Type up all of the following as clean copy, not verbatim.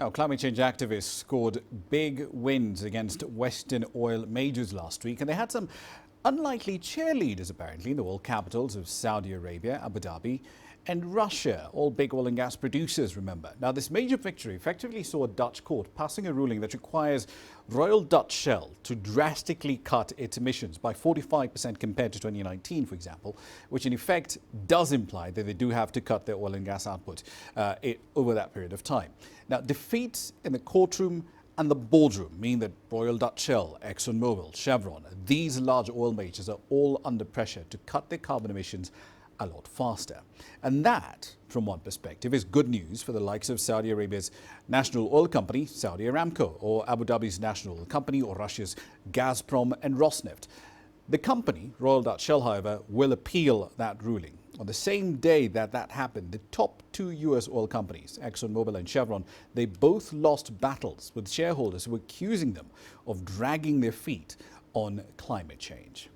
Now, climate change activists scored big wins against Western oil majors last week, and they had some unlikely cheerleaders, apparently, in the world capitals of Saudi Arabia, Abu Dhabi, and Russia, all big oil and gas producers, remember. Now, this major victory effectively saw a Dutch court passing a ruling that requires Royal Dutch Shell to drastically cut its emissions by 45% compared to 2019, for example, which in effect does imply that they do have to cut their oil and gas output over that period of time. Now, defeats in the courtroom and the boardroom mean that Royal Dutch Shell, ExxonMobil, Chevron, these large oil majors are all under pressure to cut their carbon emissions a lot faster. And that, from one perspective, is good news for the likes of Saudi Arabia's national oil company, Saudi Aramco, or Abu Dhabi's national oil company, or Russia's Gazprom and Rosneft. The company, Royal Dutch Shell, however, will appeal that ruling. On the same day that happened, the top two US oil companies, ExxonMobil and Chevron, they both lost battles with shareholders who were accusing them of dragging their feet on climate change.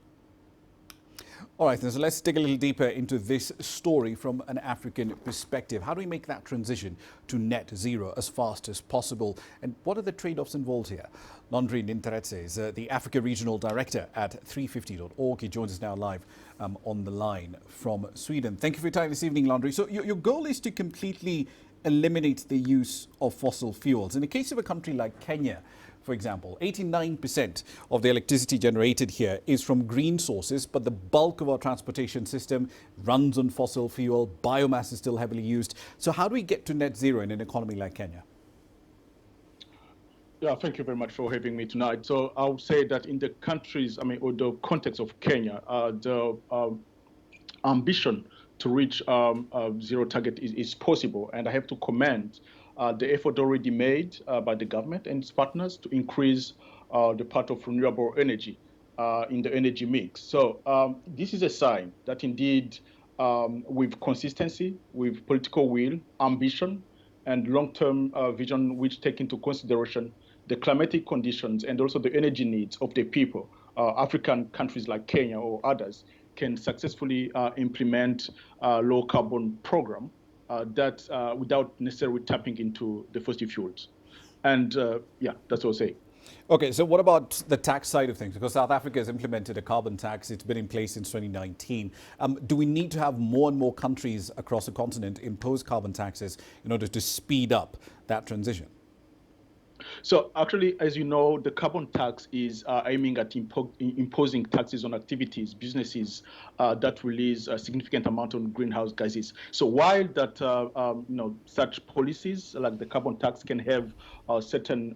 All right, so let's dig a little deeper into this story from an African perspective. How do we make that transition to net zero as fast as possible? And what are the trade-offs involved here? Landry Ninteretse is the Africa Regional Director at 350.org. He joins us now live on the line from Sweden. Thank you for your time this evening, Landry. So your goal is to completely eliminate the use of fossil fuels. In the case of a country like Kenya, for example, 89% of the electricity generated here is from green sources, but the bulk of our transportation system runs on fossil fuel. Biomass is still heavily used. So how do we get to net zero in an economy like Kenya? Yeah, thank you very much for having me tonight. So I would say that in the countries, or the context of Kenya, the ambition to reach zero target is possible. And I have to commend the effort already made by the government and its partners to increase the part of renewable energy in the energy mix. So this is a sign that indeed with consistency, with political will, ambition, and long-term vision which take into consideration the climatic conditions and also the energy needs of the people, African countries like Kenya or others can successfully implement a low-carbon program that without necessarily tapping into the fossil fuels. And yeah, that's what I'll say. Okay, so what about the tax side of things? Because South Africa has implemented a carbon tax. It's been in place since 2019. Do we need to have more and more countries across the continent impose carbon taxes in order to speed up that transition? So actually, as you know, the carbon tax is aiming at imposing taxes on activities, businesses that release a significant amount of greenhouse gases. So while that such policies like the carbon tax can have a certain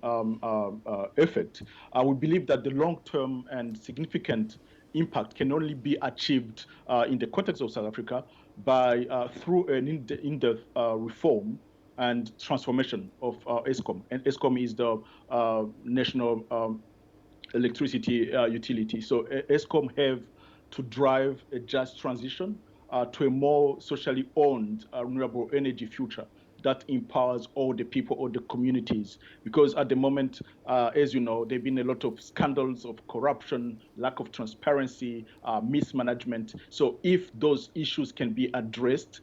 effect, we believe that the long-term and significant impact can only be achieved in the context of South Africa by through an in-depth reform and transformation of Eskom. And Eskom is the national electricity utility. So Eskom have to drive a just transition to a more socially owned renewable energy future that empowers all the people, all the communities. Because at the moment, as you know, there have been a lot of scandals of corruption, lack of transparency, mismanagement. So if those issues can be addressed,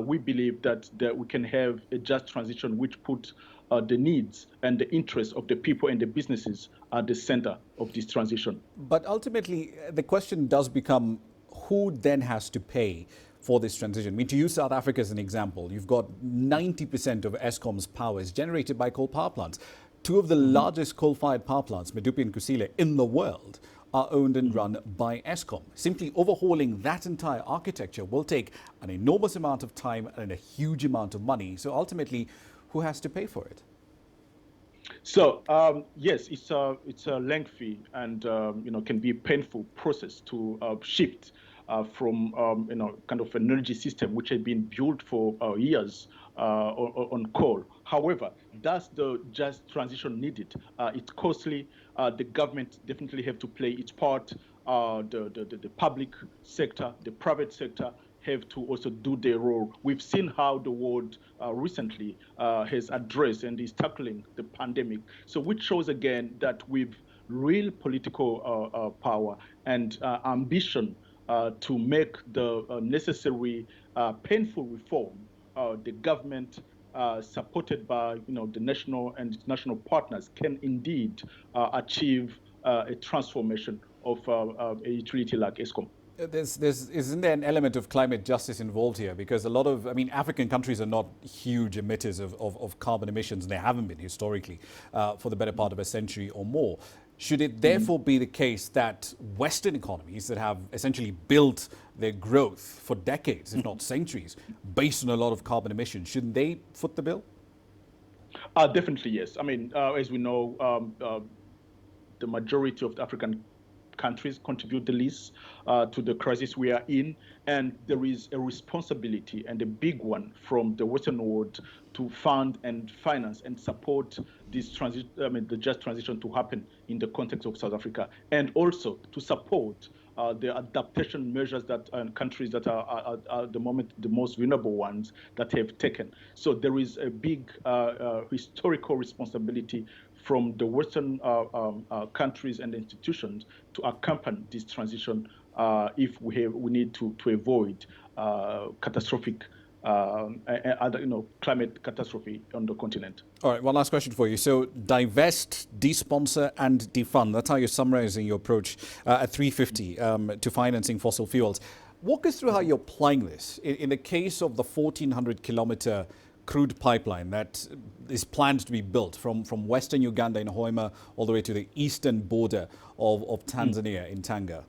we believe that we can have a just transition which put the needs and the interests of the people and the businesses at the center of this transition. But ultimately, the question does become who then has to pay for this transition. I mean, to use South Africa as an example, you've got 90% of Eskom's power is generated by coal power plants. Two of the largest coal-fired power plants, Medupi and Kusile, in the world are owned and run by Eskom. Simply overhauling that entire architecture will take an enormous amount of time and a huge amount of money. So ultimately, who has to pay for it? So yes, it's a lengthy and can be a painful process to shift from kind of an energy system which had been built for years on coal. However, that's the just transition needed. It's costly. The government definitely have to play its part. The public sector, the private sector have to also do their role. We've seen how the world recently has addressed and is tackling the pandemic. So which shows again that with real political power and ambition to make the necessary painful reform, the government supported by the national and international partners, can indeed achieve a transformation of a utility like ESCOM. Isn't there an element of climate justice involved here? Because a lot of, African countries are not huge emitters of carbon emissions, and they haven't been historically for the better part of a century or more. Should it therefore be the case that Western economies that have essentially built their growth for decades, if not centuries, based on a lot of carbon emissions, shouldn't they foot the bill? Definitely, yes. As we know, the majority of the African countries contribute the least to the crisis we are in. And there is a responsibility, and a big one, from the Western world to fund and finance and support this transition, the just transition to happen in the context of South Africa, and also to support the adaptation measures that countries that are at the moment the most vulnerable ones that have taken. So there is a big historical responsibility from the Western countries and institutions to accompany this transition if we need to avoid catastrophic climate catastrophe on the continent. All right, one last question for you. So divest, desponsor and defund. That's how you're summarizing your approach at 350 to financing fossil fuels. Walk us through how you're applying this. In the case of the 1,400-kilometer crude pipeline that is planned to be built from western Uganda in Hoima all the way to the eastern border of Tanzania in Tanga.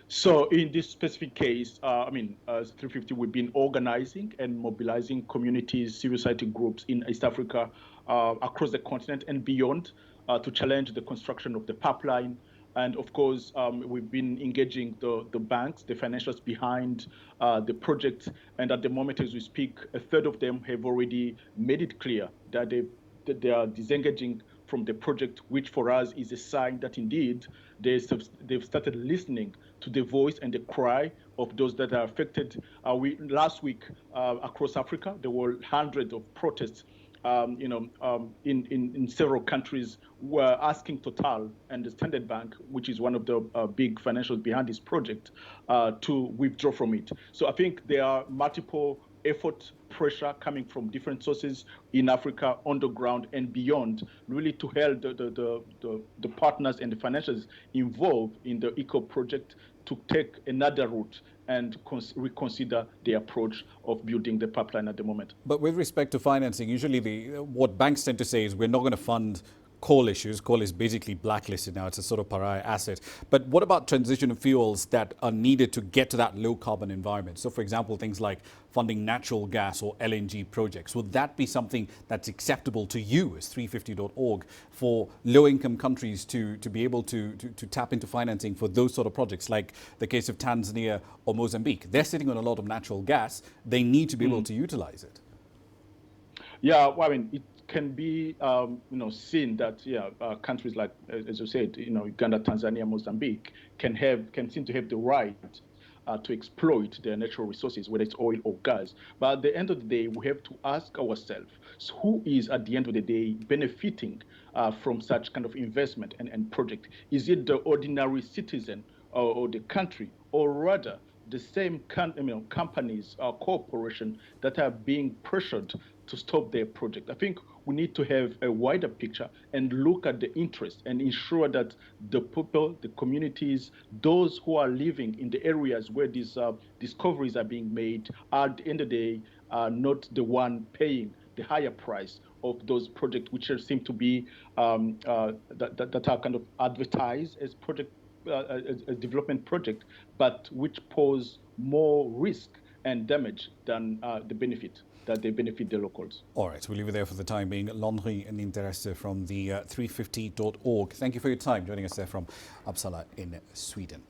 So in this specific case, as 350, we've been organizing and mobilizing communities, civil society groups in East Africa, across the continent and beyond, to challenge the construction of the pipeline. And of course, we've been engaging the banks, the financials behind the project. And at the moment, as we speak, a third of them have already made it clear that they are disengaging from the project, which for us is a sign that indeed they've started listening to the voice and the cry of those that are affected. Last week across Africa, there were hundreds of protests in several countries, were asking Total and the Standard Bank, which is one of the big financials behind this project, to withdraw from it. So I think there are multiple effort, pressure coming from different sources in Africa, on the ground and beyond, really to help the partners and the financials involved in the ECO project to take another route and reconsider the approach of building the pipeline at the moment. But with respect to financing, usually what banks tend to say is we're not going to fund coal issues. Coal is basically blacklisted now. It's a sort of pariah asset. But what about transition fuels that are needed to get to that low carbon environment? So, for example, things like funding natural gas or LNG projects. Would that be something that's acceptable to you as 350.org for low-income countries to be able to tap into financing for those sort of projects, like the case of Tanzania or Mozambique? They're sitting on a lot of natural gas. They need to be able to utilize it. Yeah, well, it can be seen that countries like, as you said, Uganda, Tanzania, Mozambique can seem to have the right to exploit their natural resources, whether it's oil or gas. But at the end of the day, we have to ask ourselves, who is at the end of the day benefiting from such kind of investment and project? Is it the ordinary citizen or the country, or rather the same companies or corporations that are being pressured to stop their project? I think we need to have a wider picture and look at the interest and ensure that the people, the communities, those who are living in the areas where these discoveries are being made, are at the end of the day not the one paying the higher price of those projects, which seem to be that are kind of advertised as project a development project, but which pose more risk and damage than the benefit that they benefit the locals. All right, we'll leave it there for the time being. Landry Ninteretse from the 350.org. Thank you for your time joining us there from Uppsala in Sweden.